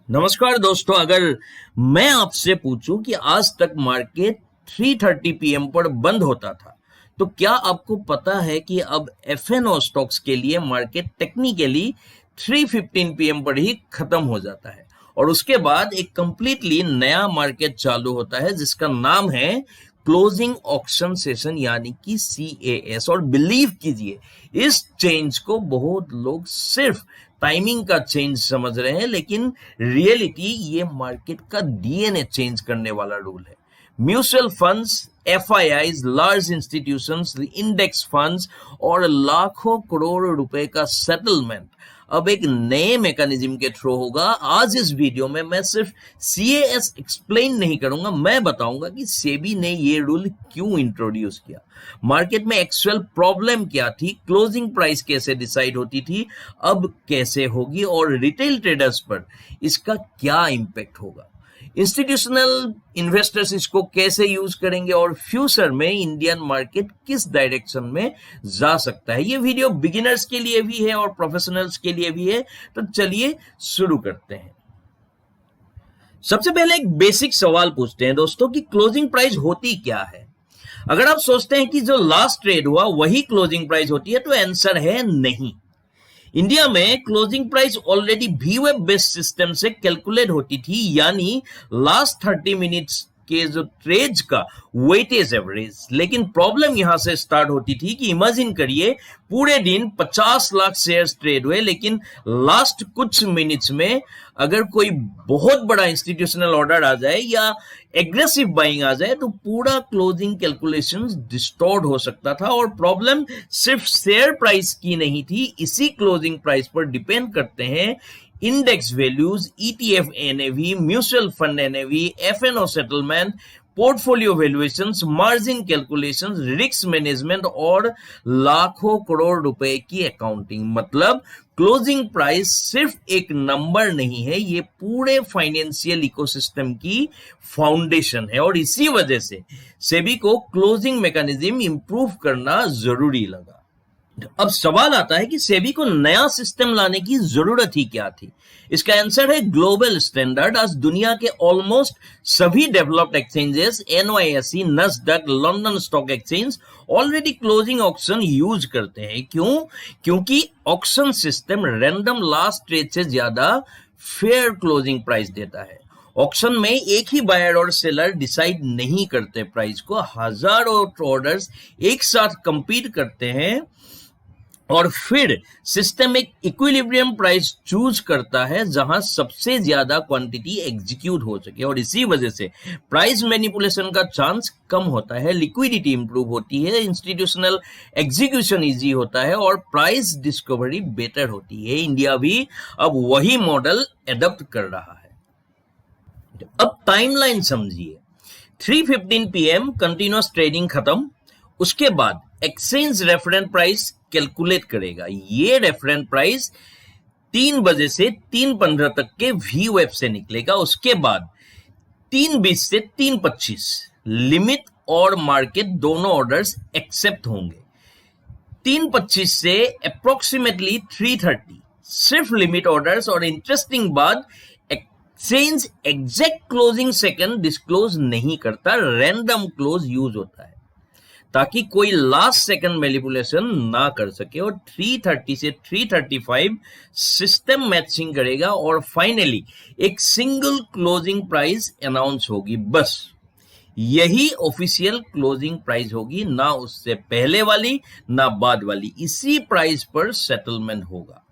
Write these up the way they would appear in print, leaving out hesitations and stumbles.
नमस्कार दोस्तों, अगर मैं आपसे पूछूं कि आज तक मार्केट 3:30 पीएम पर बंद होता था, तो क्या आपको पता है कि अब एफएनओ स्टॉक्स के लिए मार्केट टेक्निकली 3:15 पीएम पर ही खत्म हो जाता है और उसके बाद एक कंप्लीटली नया मार्केट चालू होता है जिसका नाम है क्लोजिंग ऑक्शन सेशन यानी कि CAS। और बिलीव कीजिए, इस चेंज को बहुत लोग सिर्फ टाइमिंग का चेंज समझ रहे हैं, लेकिन रियलिटी ये मार्केट का DNA चेंज करने वाला रूल है। Mutual funds, FIIs, large institutions, index funds और लाखों करोड़ रुपए का सेटलमेंट अब एक नए मैकेनिज्म के थ्रू होगा। आज इस वीडियो में मैं सिर्फ CAS एक्सप्लेन नहीं करूंगा, मैं बताऊंगा कि सेबी ने ये रूल क्यों इंट्रोड्यूस किया, मार्केट में एक्चुअल प्रॉब्लम क्या थी, क्लोजिंग प्राइस कैसे डिसाइड होती थी, अब कैसे होगी और रिटेल ट्रेडर्स पर इसका क्या इंपैक्ट होगा, इंस्टीट्यूशनल इन्वेस्टर्स इसको कैसे यूज करेंगे और फ्यूचर में इंडियन मार्केट किस डायरेक्शन में जा सकता है। ये वीडियो बिगिनर्स के लिए भी है और प्रोफेशनल्स के लिए भी है, तो चलिए शुरू करते हैं। सबसे पहले एक बेसिक सवाल पूछते हैं दोस्तों कि क्लोजिंग प्राइस होती क्या है। अगर आप सोचते हैं कि जो लास्ट ट्रेड हुआ वही क्लोजिंग प्राइस होती है, तो आंसर है नहीं। इंडिया में closing price already VWAP based system से कैलकुलेट होती थी, यानी लास्ट 30 मिनट्स के जो ट्रेड्स का वेटेज एवरेज। लेकिन प्रॉब्लम यहां से स्टार्ट होती थी कि इमेजिन करिए पूरे दिन 50 लाख शेयर्स ट्रेड हुए, लेकिन लास्ट कुछ मिनट्स में अगर कोई बहुत बड़ा इंस्टीट्यूशनल ऑर्डर आ जाए या एग्रेसिव बाइंग आ जाए तो पूरा क्लोजिंग कैलकुलेशंस डिस्टॉर्ट हो सकता था। और प्रॉब्लम सिर्फ शेयर प्राइस की नहीं थी, इसी क्लोजिंग प्राइस पर डिपेंड करते हैं index values, ETF NAV, mutual fund NAV, FNO settlement, portfolio valuations, margin calculations, risk management और लाखों करोड़ रुपए की अकाउंटिंग। मतलब क्लोजिंग प्राइस सिर्फ एक नंबर नहीं है, ये पूरे फाइनेंशियल इकोसिस्टम की फाउंडेशन है और इसी वजह से सेबी को क्लोजिंग मैकेनिज्म इंप्रूव करना जरूरी लगा। अब सवाल आता है कि सेबी को नया सिस्टम लाने की जरूरत ही क्या थी। इसका आंसर है ग्लोबल स्टैंडर्ड। आज दुनिया के ऑलमोस्ट सभी developed exchanges, NYSE, Nasdaq, London stock exchange already closing auction use करते हैं। क्यों? क्योंकि auction system random last trade से ज्यादा फेयर क्लोजिंग प्राइस देता है। ऑक्शन में एक ही बायर और सेलर डिसाइड नहीं करते प्राइस को, हजारों ऑर्डर्स एक साथ कंपीट करते हैं और फिर सिस्टम एक इक्विलिब्रियम प्राइस चूज करता है जहां सबसे ज्यादा क्वांटिटी एग्जीक्यूट हो सके और इसी वजह से प्राइस मैनिपुलेशन का चांस कम होता है, लिक्विडिटी इंप्रूव होती है, इंस्टीट्यूशनल एग्जीक्यूशन इजी होता है और प्राइस डिस्कवरी बेटर होती है। इंडिया भी अब वही मॉडल एडॉप्ट कर रहा है। अब टाइमलाइन समझिए। 3:15 PM कंटिन्यूअस ट्रेडिंग खत्म, उसके बाद एक्सचेंज रेफरेंस प्राइस कैलकुलेट करेगा। ये रेफरेंस प्राइस 3 बजे से 3:15 तक के VWAP से निकलेगा। उसके बाद 3:20 से 3:25 लिमिट और मार्केट दोनों ऑर्डर्स एक्सेप्ट होंगे। 3:25 से अप्रोक्सीमेटली 3:30 सिर्फ लिमिट ऑर्डर्स और इंटरेस्टिंग बात, exchange exact closing second disclose नहीं करता, रैंडम क्लोज यूज होता है ताकि कोई लास्ट सेकंड मैनिपुलेशन ना कर सके। और 3:30 से 3:35 सिस्टम मैचिंग करेगा और फाइनली एक सिंगल क्लोजिंग प्राइस अनाउंस होगी। बस यही ऑफिशियल क्लोजिंग प्राइस होगी, ना उससे पहले वाली ना बाद वाली, इसी प्राइस पर सेटलमेंट होगा।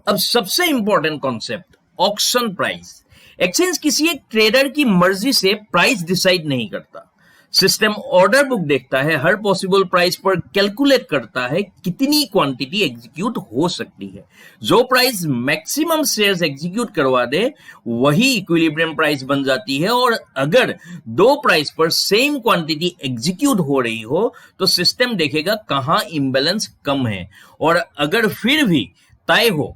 अब सबसे important concept, auction price. Exchange किसी एक ट्रेडर की मर्जी से प्राइस डिसाइड नहीं करता। सिस्टम ऑर्डर बुक देखता है, हर पॉसिबल प्राइस पर कैलकुलेट करता है कितनी क्वांटिटी एग्जीक्यूट हो सकती है। जो प्राइस मैक्सिमम शेयर्स एग्जीक्यूट करवा दे वही इक्विलिब्रियम प्राइस बन जाती है। और अगर दो प्राइस पर सेम क्वांटिटी एग्जीक्यूट हो रही हो तो सिस्टम देखेगा कहां इंबैलेंस कम है, और अगर फिर भी तय हो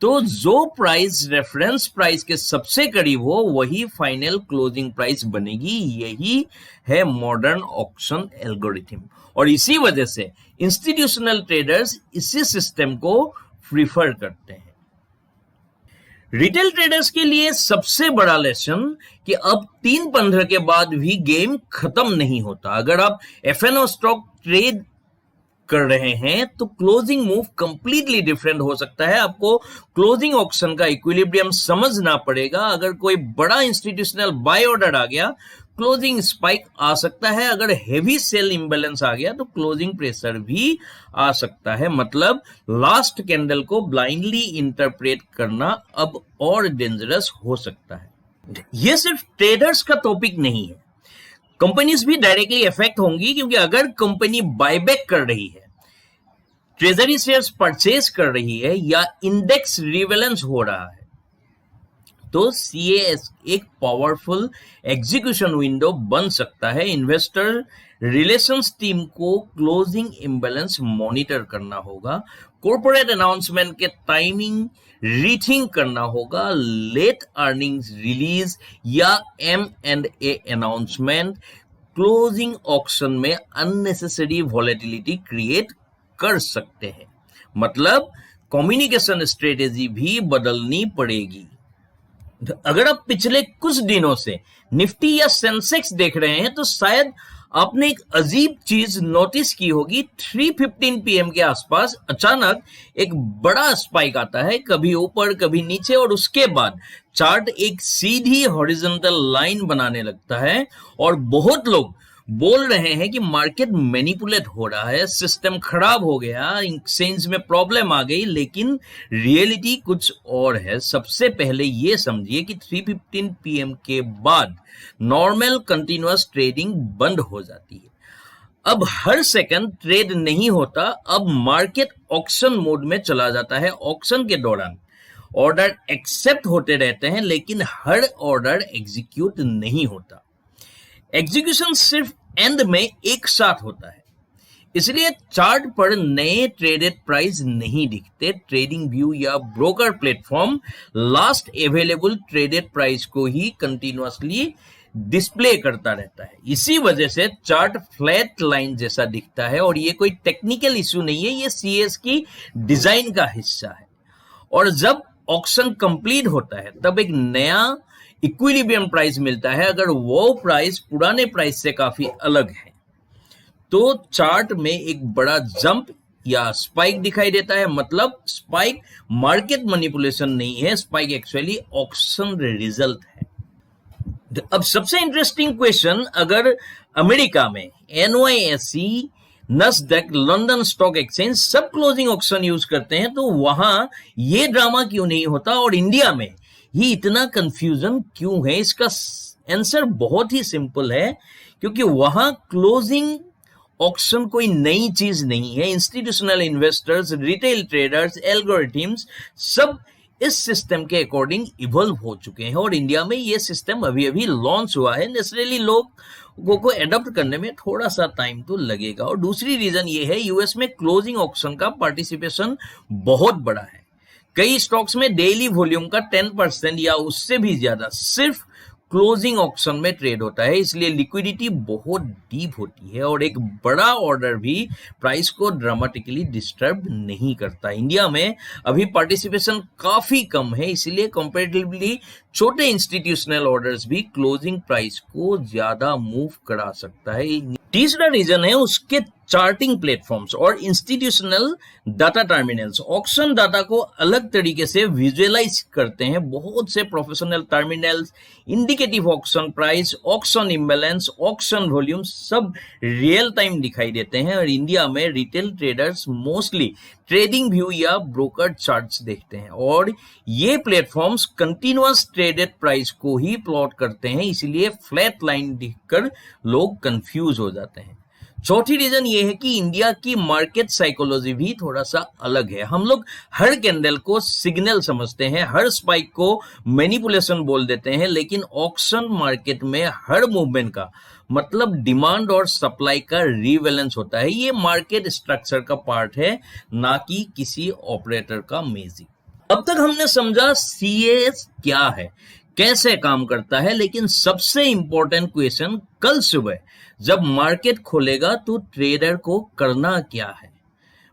तो जो प्राइस रेफरेंस प्राइस के सबसे करीब हो वही फाइनल क्लोजिंग प्राइस बनेगी। यही है मॉडर्न ऑक्शन एल्गोरिथम और इसी वजह से इंस्टीट्यूशनल ट्रेडर्स इसी सिस्टम को प्रीफर करते हैं। रिटेल ट्रेडर्स के लिए सबसे बड़ा लेसन कि अब 3-15 के बाद भी गेम खत्म नहीं होता। अगर आप एफएनओ स्टॉक ट्रेड कर रहे हैं तो क्लोजिंग मूव कंप्लीटली डिफरेंट हो सकता है। आपको क्लोजिंग ऑक्शन का इक्विलिब्रियम समझना पड़ेगा। अगर कोई बड़ा इंस्टीट्यूशनल बाय ऑर्डर आ गया, क्लोजिंग स्पाइक आ सकता है। अगर हेवी सेल इंबैलेंस आ गया तो क्लोजिंग प्रेशर भी आ सकता है। मतलब लास्ट कैंडल को ब्लाइंडली इंटरप्रेट करना अब और डेंजरस हो सकता है। यह सिर्फ ट्रेडर्स का टॉपिक नहीं है, कंपनीज भी डायरेक्टली इफेक्ट होंगी, क्योंकि अगर कंपनी बायबैक कर रही है, ट्रेजरी शेयर्स परचेज कर रही है या इंडेक्स रिवेलेंस हो रहा है, तो सीएस एक पावरफुल एग्जीक्यूशन विंडो बन सकता है। इन्वेस्टर रिलेशंस टीम को क्लोजिंग इम्बैलेंस मॉनिटर करना होगा, कॉर्पोरेट अनाउंसमेंट के टाइमिंग रीथिंक करना होगा, लेट अर्निंग्स रिलीज या M&A अनाउंसमेंट क्लोजिंग ऑक्शन में अननेसेसरी वॉलेटिलिटी क्रिएट कर सकते हैं। मतलब कम्युनिकेशन स्ट्रेटेजी भी बदलनी पड़ेगी। अगर आप पिछले कुछ दिनों से निफ्टी या सेंसेक्स देख रहे हैं तो शायद आपने एक अजीब चीज नोटिस की होगी। 3:15 PM के आसपास अचानक एक बड़ा स्पाइक आता है, कभी ऊपर कभी नीचे, और उसके बाद चार्ट एक सीधी हॉरिजॉन्टल लाइन बनाने लगता है और बहुत लोग बोल रहे हैं कि मार्केट मैनिपुलेट हो रहा है, सिस्टम खराब हो गया, एक्सचेंज में प्रॉब्लम आ गई। लेकिन रियलिटी कुछ और है। सबसे पहले ये समझिए कि 3:15 PM के बाद नॉर्मल कंटिन्यूअस ट्रेडिंग बंद हो जाती है। अब हर सेकंड ट्रेड नहीं होता, अब मार्केट ऑक्शन मोड में चला जाता है। ऑक्शन के दौरान ऑर्डर एक्सेप्ट होते रहते हैं, लेकिन हर ऑर्डर एग्जीक्यूट नहीं होता। एग्जीक्यूशन सिर्फ एंड में एक साथ होता है, इसलिए चार्ट पर नए ट्रेडेड प्राइस नहीं दिखते। ट्रेडिंग व्यू या broker platform last available traded price को ही कंटिन्यूअसली डिस्प्ले करता रहता है। इसी वजह से चार्ट फ्लैट लाइन जैसा दिखता है, और ये कोई टेक्निकल इश्यू नहीं है, ये सीएस की डिजाइन का हिस्सा है। और जब ऑक्शन कंप्लीट होता है तब एक नया इक्विलिब्रियम प्राइस मिलता है। अगर वो प्राइस पुराने प्राइस से काफी अलग है तो चार्ट में एक बड़ा जंप या स्पाइक दिखाई देता है। मतलब स्पाइक मार्केट मैनिपुलेशन नहीं है, स्पाइक एक्चुअली ऑक्शन रिजल्ट है। अब सबसे इंटरेस्टिंग क्वेश्चन, अगर अमेरिका में NYSE, नस्डैक, लंदन स्टॉक एक्सचेंज सब क्लोजिंग ऑक्शन यूज करते हैं तो वहां ये ड्रामा क्यों नहीं होता, और इंडिया में ही इतना कंफ्यूजन क्यों है? इसका आंसर बहुत ही सिंपल है, क्योंकि वहां क्लोजिंग ऑक्शन कोई नई चीज नहीं है। Institutional investors, retail traders, algorithms सब इस सिस्टम के अकॉर्डिंग इवॉल्व हो चुके हैं, और इंडिया में ये सिस्टम अभी अभी लॉन्च हुआ है। नेचुरली लोगों को एडॉप्ट करने में थोड़ा सा टाइम तो लगेगा। और दूसरी रीजन ये है, यूएस में क्लोजिंग ऑक्शन का पार्टिसिपेशन बहुत बड़ा है। कई स्टॉक्स में डेली वॉल्यूम का 10% या उससे भी ज्यादा सिर्फ क्लोजिंग ऑक्शन में ट्रेड होता है, इसलिए लिक्विडिटी बहुत डीप होती है और एक बड़ा ऑर्डर भी प्राइस को ड्रामेटिकली डिस्टर्ब नहीं करता। इंडिया में अभी पार्टिसिपेशन काफी कम है, इसलिए कंपैरेटिवली छोटे इंस्टीट्यूशनल ऑर्डर्स भी क्लोजिंग प्राइस को ज्यादा मूव करा सकता है। तीसरा रीजन है उसके चार्टिंग प्लेटफॉर्म्स और institutional data terminals. Auction data को अलग तरीके से विजुअलाइज करते हैं। बहुत से professional terminals indicative auction price, auction imbalance, auction volume सब रियल टाइम दिखाई देते हैं। और इंडिया में retail traders mostly trading view या ब्रोकर चार्ट्स देखते हैं, और ये प्लेटफॉर्म्स कंटिन्यूअस ट्रेडेड प्राइस को ही प्लॉट करते हैं, इसलिए फ्लैट लाइन दिखकर लोग कंफ्यूज हो जाते हैं। चौथी रीजन ये है कि इंडिया की मार्केट साइकोलॉजी भी थोड़ा सा अलग है। हम लोग हर कैंडल को सिग्नल समझते हैं, हर स्पाइक को मैनिपुलेशन बोल देते हैं, लेकिन ऑक्शन मार्केट में हर मूवमेंट का मतलब डिमांड और सप्लाई का रीवैलेंस होता है। ये मार्केट स्ट्रक्चर का पार्ट है, ना कि किसी ऑपरेटर का मैजिक। अब तक हमने समझा सीएस क्या है, कैसे काम करता है, लेकिन सबसे इंपॉर्टेंट क्वेश्चन कल सुबह जब मार्केट खोलेगा तो ट्रेडर को करना क्या है।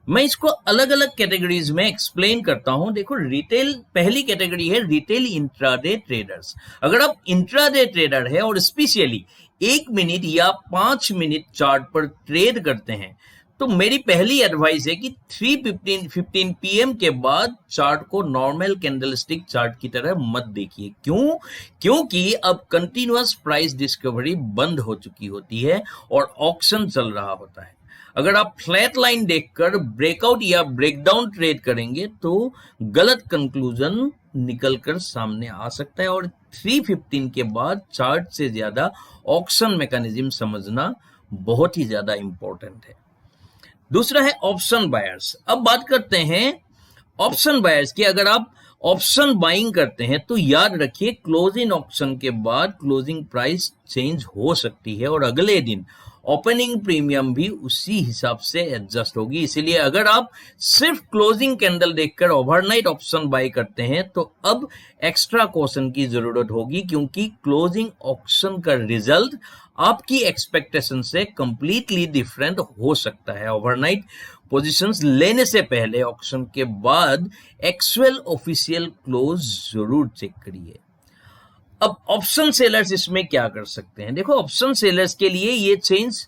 मैं इसको अलग अलग कैटेगरीज में एक्सप्लेन करता हूं। देखो, रिटेल पहली कैटेगरी है रिटेल इंट्राडे ट्रेडर्स। अगर आप इंट्राडे ट्रेडर है और स्पेशली 1 मिनट या 5 मिनट चार्ट पर ट्रेड करते हैं, तो मेरी पहली एडवाइस है कि 3:15 पीएम के बाद चार्ट को नॉर्मल कैंडलस्टिक चार्ट की तरह मत देखिए। क्यों? क्योंकि अब कंटिन्यूअस प्राइस डिस्कवरी बंद हो चुकी होती है और ऑक्शन चल रहा होता है। अगर आप फ्लैट लाइन देखकर ब्रेकआउट या ब्रेकडाउन ट्रेड करेंगे तो गलत कंक्लूजन निकलकर सामने आ सकता है, और 3:15 के बाद चार्ट से ज्यादा ऑक्शन मैकेनिज्म समझना बहुत ही ज्यादा इंपॉर्टेंट है। दूसरा है ऑप्शन बायर्स। अब बात करते हैं ऑप्शन बायर्स की। अगर आप ऑप्शन बाइंग करते हैं तो याद रखिए, क्लोजिंग ऑप्शन के बाद क्लोजिंग प्राइस चेंज हो सकती है और अगले दिन ओपनिंग प्रीमियम भी उसी हिसाब से एडजस्ट होगी। इसीलिए अगर आप सिर्फ क्लोजिंग कैंडल देखकर ओवरनाइट ऑप्शन बाय करते हैं तो अब एक्स्ट्रा कॉशन की जरूरत होगी, क्योंकि क्लोजिंग ऑप्शन का रिजल्ट आपकी एक्सपेक्टेशन से कंप्लीटली डिफरेंट हो सकता है। ओवरनाइट पोजीशंस लेने से पहले ऑप्शन के बाद एक्चुअल ऑफिशियल क्लोज जरूर चेक करिए। अब ऑप्शन सेलर्स इसमें क्या कर सकते हैं? देखो, ऑप्शन सेलर्स के लिए ये चेंज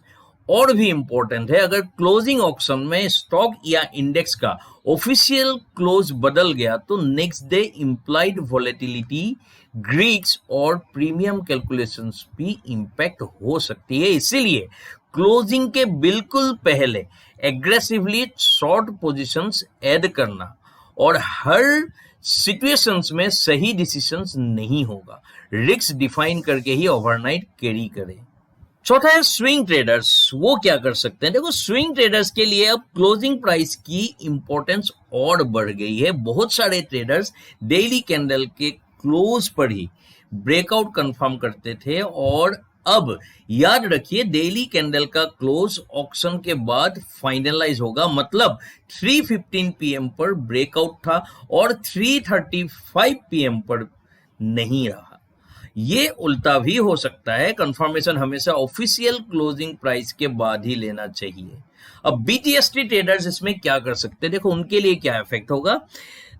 और भी इंपॉर्टेंट है। अगर क्लोजिंग ऑप्शन में स्टॉक या इंडेक्स का ऑफिशियल क्लोज बदल गया तो next day implied volatility, Greeks और प्रीमियम कैलकुलेशंस भी इंपैक्ट हो सकती है। इसीलिए क्लोजिंग के बिल्कुल पहले एग्रेसिवली शॉर्ट पोजीशंस ऐड करना और हर सिचुएशंस में सही डिसीजंस नहीं होगा। रिस्क डिफाइन करके ही ओवरनाइट कैरी करें। चौथा है स्विंग ट्रेडर्स। वो क्या कर सकते हैं? देखो, स्विंग ट्रेडर्स के लिए अब क्लोजिंग प्राइस की इंपॉर्टेंस और बढ़ गई है। बहुत सारे ट्रेडर्स डेली कैंडल के क्लोज पर ही ब्रेकआउट कंफर्म करते थे, और अब याद रखिए, डेली कैंडल का क्लोज ऑक्शन के बाद फाइनलाइज होगा। मतलब 3:15 पीएम पर ब्रेकआउट था और 3:35 पीएम पर नहीं रहा। ये उल्टा भी हो सकता है। कंफर्मेशन हमेशा ऑफिशियल क्लोजिंग प्राइस के बाद ही लेना चाहिए। अब बीटीएसटी ट्रेडर्स इसमें क्या कर सकते हैं? देखो, उनके लिए क्या इफेक्ट होगा।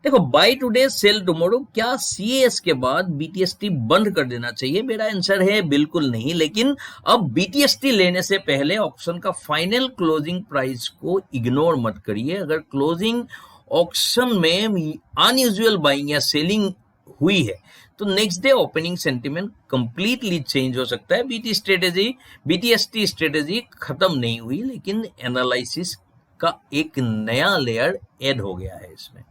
देखो, बाय टुडे सेल टुमारो, क्या सीएस के बाद बीटीएसटी बंद कर देना चाहिए? मेरा आंसर है बिल्कुल नहीं। लेकिन अब बीटीएसटी लेने से पहले ऑप्शन का फाइनल क्लोजिंग प्राइस को इग्नोर मत करिए। अगर क्लोजिंग ऑप्शन में अनयूजुअल बाइंग या सेलिंग हुई है तो next day opening sentiment completely change हो सकता है। बीटीएसटी स्ट्रेटेजी खत्म नहीं हुई, लेकिन एनालिसिस का एक नया लेयर ऐड हो गया है इसमें।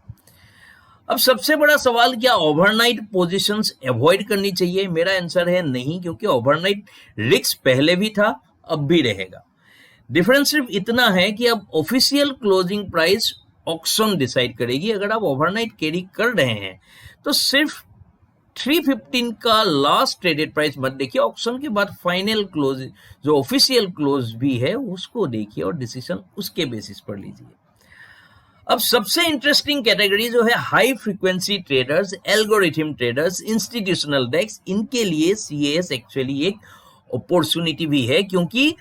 अब सबसे बड़ा सवाल, क्या ओवरनाइट पोजीशंस अवॉइड करनी चाहिए? मेरा आंसर है नहीं, क्योंकि ओवरनाइट रिस्क पहले भी था, अब भी रहेगा। डिफरेंस सिर्फ इतना है कि अब official closing price auction decide करेगी। अगर आप ओवरनाइट कैरी कर रहे हैं तो सिर्फ 3:15 का लास्ट ट्रेडेड प्राइस मत देखिए, ऑक्शन के बाद फाइनल क्लोज जो ऑफिशियल क्लोज भी है उसको देखिए और डिसीजन उसके बेसिस पर लीजिए। अब सबसे इंटरेस्टिंग कैटेगरी जो है high frequency traders, algorithm traders, institutional desk, इनके लिए सीएएस एक्चुअली एक अपॉर्चुनिटी भी है, क्योंकि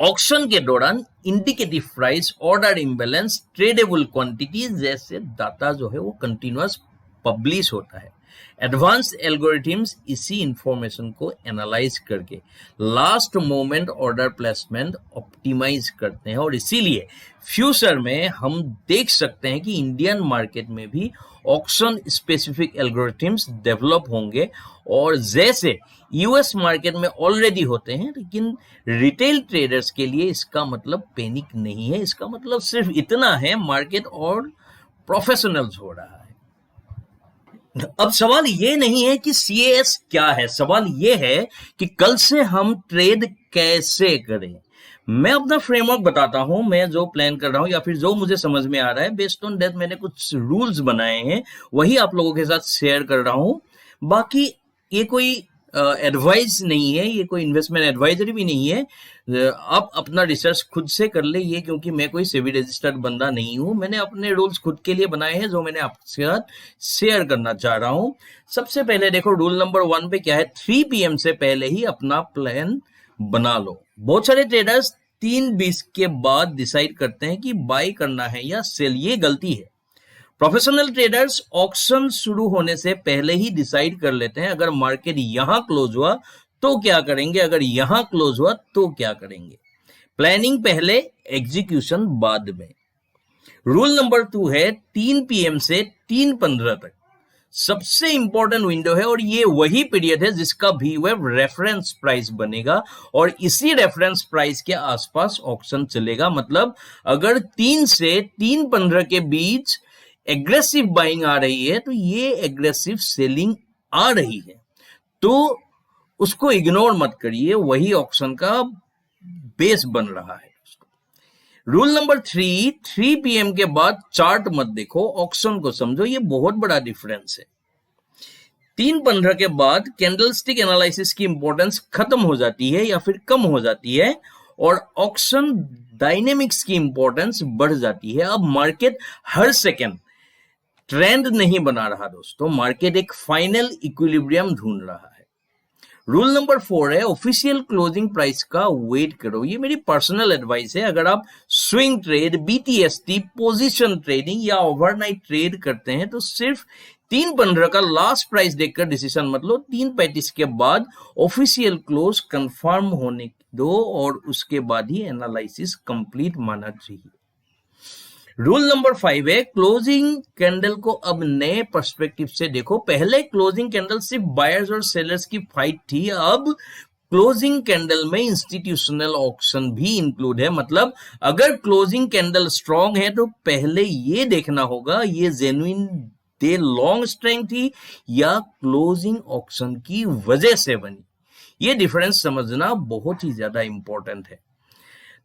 ऑक्शन के दौरान indicative price, order imbalance, tradable quantities जैसे डाटा जो है वो कंटिन्यूअस पब्लिश होता है। एडवांस एल्गोरिथम्स इसी इंफॉर्मेशन को एनालाइज करके last moment order placement optimise करते हैं, और इसीलिए फ्यूचर में हम देख सकते हैं कि इंडियन मार्केट में भी ऑक्शन स्पेसिफिक एल्गोरिथम्स डेवलप होंगे, और जैसे यूएस मार्केट में ऑलरेडी होते हैं। लेकिन रिटेल ट्रेडर्स के लिए इसका मतलब पैनिक नहीं है, इसका मतलब सिर्फ इतना है, मार्केट और प्रोफेशनल्स हो रहा है। अब सवाल ये नहीं है कि सीएएस क्या है, सवाल ये है कि कल से हम ट्रेड कैसे करें। मैं अपना फ्रेमवर्क बताता हूं, मैं जो प्लान कर रहा हूं या फिर जो मुझे समझ में आ रहा है, बेस्ड ऑन दैट मैंने कुछ रूल्स बनाए हैं, वही आप लोगों के साथ शेयर कर रहा हूं। बाकी ये कोई एडवाइस नहीं है, ये कोई इन्वेस्टमेंट एडवाइजरी भी नहीं है। आप अपना रिसर्च खुद से कर ले, ये क्योंकि मैं कोई सेबी रजिस्टर्ड बंदा नहीं हूं। मैंने अपने रूल्स खुद के लिए बनाए हैं जो मैंने आपके साथ शेयर करना चाह रहा हूं। सबसे पहले देखो, रूल नंबर 1 पे क्या है, 3 PM से पहले ही अपना प्लान बना लो। बहुत सारे ट्रेडर्स 3:20 के बाद डिसाइड करते हैं कि बाय करना है या सेल। ये गलती है। प्रोफेशनल ट्रेडर्स ऑक्शन शुरू होने से पहले ही डिसाइड कर लेते हैं अगर मार्केट यहां क्लोज हुआ तो क्या करेंगे, अगर यहां क्लोज हुआ तो क्या करेंगे। प्लानिंग पहले, एग्जीक्यूशन बाद में। रूल नंबर 2 है 3 PM से 3:15 तक सबसे इंपॉर्टेंट विंडो है और ये वही पीरियड है जिसका VWAP रेफरेंस प्राइस बनेगा और इसी रेफरेंस प्राइस के आसपास ऑक्शन चलेगा। मतलब अगर 3 से 3:15 के बीच एग्रेसिव बाइंग आ रही है तो ये एग्रेसिव सेलिंग आ रही है, तो उसको इग्नोर मत करिए, वही ऑक्शन का बेस बन रहा है। रूल नंबर 3 PM के बाद चार्ट मत देखो, ऑक्शन को समझो। ये बहुत बड़ा डिफरेंस है। 3:15 के बाद कैंडलस्टिक एनालिसिस की इंपॉर्टेंस खत्म हो जाती है या फिर कम हो जाती है और ऑक्शन डायनेमिक्स की इंपॉर्टेंस बढ़ जाती है। अब मार्केट हर सेकेंड ट्रेंड नहीं बना रहा दोस्तों, मार्केट एक फाइनल इक्विलिब्रियम ढूंढ रहा है। रूल नंबर 4 है ऑफिशियल क्लोजिंग प्राइस का वेट करो। ये मेरी पर्सनल एडवाइस है। अगर आप swing trade, BTST, position trading या ओवरनाइट ट्रेड करते हैं तो सिर्फ 3:15 का लास्ट प्राइस देखकर डिसीजन मत लो। 3:35 के बाद ऑफिशियल क्लोज कंफर्म होने दो और उसके बाद ही एनालिसिस कंप्लीट माना चाहिए। रूल नंबर 5 है क्लोजिंग कैंडल को अब नए पर्सपेक्टिव से देखो। पहले क्लोजिंग कैंडल सिर्फ बायर्स और सेलर्स की फाइट थी, अब क्लोजिंग कैंडल में इंस्टीट्यूशनल ऑक्शन भी इंक्लूड है। मतलब अगर क्लोजिंग कैंडल स्ट्रांग है तो पहले ये देखना होगा ये जेन्युइन डे लॉन्ग स्ट्रेंथ थी या क्लोजिंग ऑक्शन की वजह से बनी। ये डिफरेंस समझना बहुत ही ज्यादा इंपॉर्टेंट है।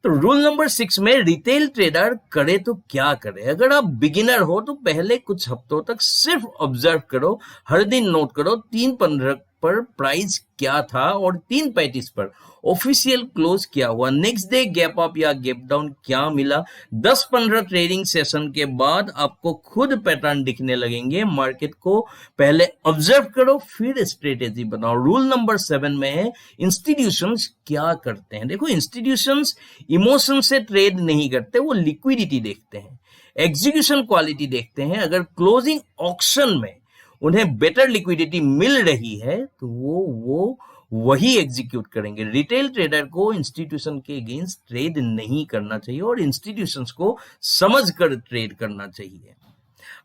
तो रूल नंबर 6 में रिटेल ट्रेडर करे तो क्या करे। अगर आप बिगिनर हो तो पहले कुछ हफ्तों तक सिर्फ ऑब्जर्व करो, हर दिन नोट करो 3:15 पर प्राइस क्या था और 3:35 पर ऑफिशियल क्लोज क्या हुआ, नेक्स्ट डे गैप अप या गैप डाउन क्या मिला। 10-15 ट्रेडिंग सेशन के बाद आपको खुद पैटर्न दिखने लगेंगे। मार्केट को पहले ऑब्जर्व करो फिर स्ट्रेटेजी बनाओ। रूल नंबर 7 में है इंस्टीट्यूशंस क्या करते हैं। देखो इंस्टीट्यूशंस इमोशन से ट्रेड नहीं करते, वो लिक्विडिटी देखते हैं, एग्जीक्यूशन क्वालिटी देखते हैं। अगर क्लोजिंग ऑक्शन में उन्हें बेटर लिक्विडिटी मिल रही है तो वो वही एग्जीक्यूट करेंगे। रिटेल ट्रेडर को इंस्टीट्यूशन के अगेंस्ट ट्रेड नहीं करना चाहिए और इंस्टीट्यूशंस को समझकर ट्रेड करना चाहिए।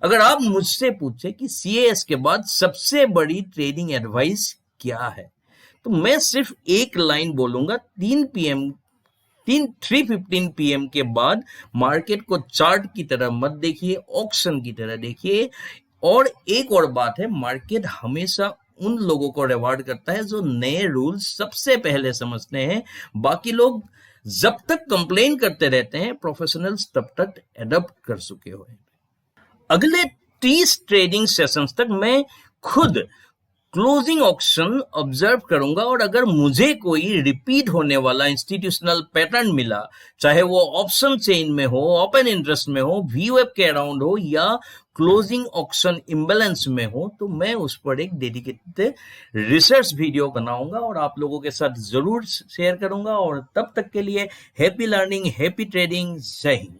अगर आप मुझसे पूछे कि CAS के बाद सबसे बड़ी ट्रेडिंग एडवाइस क्या है तो मैं सिर्फ एक लाइन बोलूंगा, 3:15 PM के बाद मार्केट को चार्ट की तरह मत देखिए, ऑक्शन की तरह देखिए। और एक और बात है, मार्केट हमेशा उन लोगों को रिवार्ड करता है जो नए रूल सबसे पहले समझते हैं। बाकी लोग जब तक कंप्लेन करते रहते हैं, प्रोफेशनल्स तब तक एडप्ट कर चुके हुए। अगले 30 ट्रेडिंग सेशंस तक मैं खुद क्लोजिंग ऑक्शन ऑब्जर्व करूंगा और अगर मुझे कोई रिपीट होने वाला इंस्टीट्यूशनल पैटर्न मिला, चाहे वो ऑप्शन चेन में हो, ओपन इंटरेस्ट में हो, VWAP के अराउंड हो या क्लोजिंग ऑक्शन इम्बैलेंस में हो, तो मैं उस पर एक डेडिकेटेड रिसर्च वीडियो बनाऊंगा और आप लोगों के साथ जरूर शेयर करूंगा। और तब तक के लिए हैप्पी लर्निंग, हैप्पी ट्रेडिंग। जय हिंद।